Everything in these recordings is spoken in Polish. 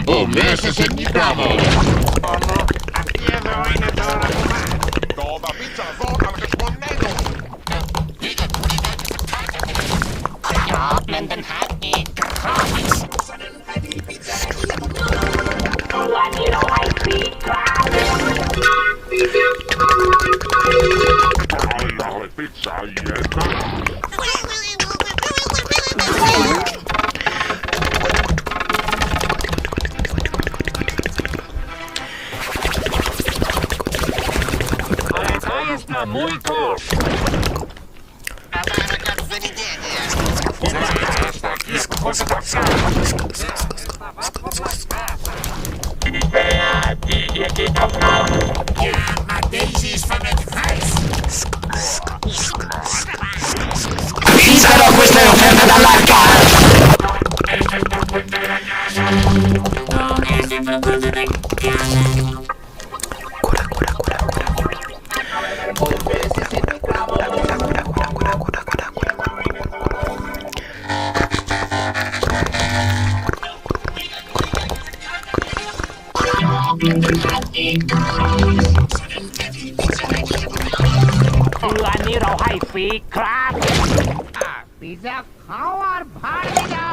O, meses en mi cama. Está muy cool. Però questa è offerta dall'arca!อันนี้เราให้ฟรีครับปีศาจเขาอ่านผ่านไม่ได้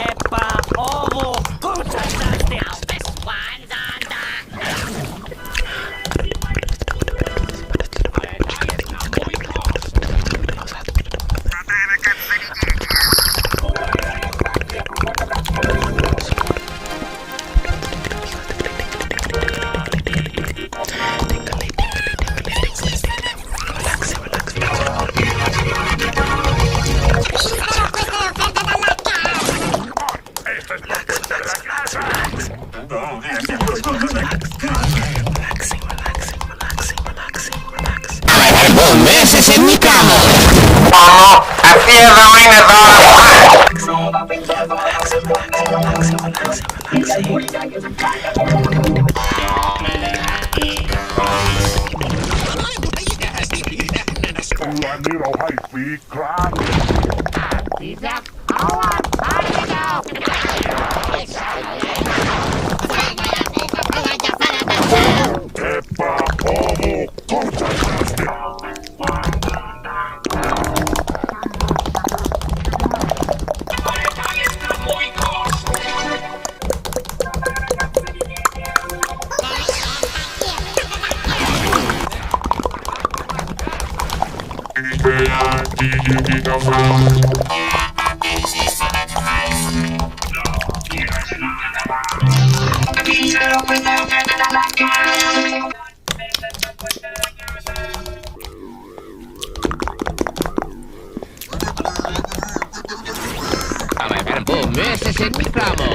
Eppa ovo kutsataste Spanzanda Meses en mi cama. Meses en mi cama.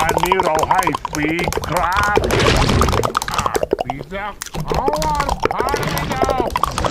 อันนี้เราให้ฟรีครับปีศาจเขาอ่านผ่านไม่ได้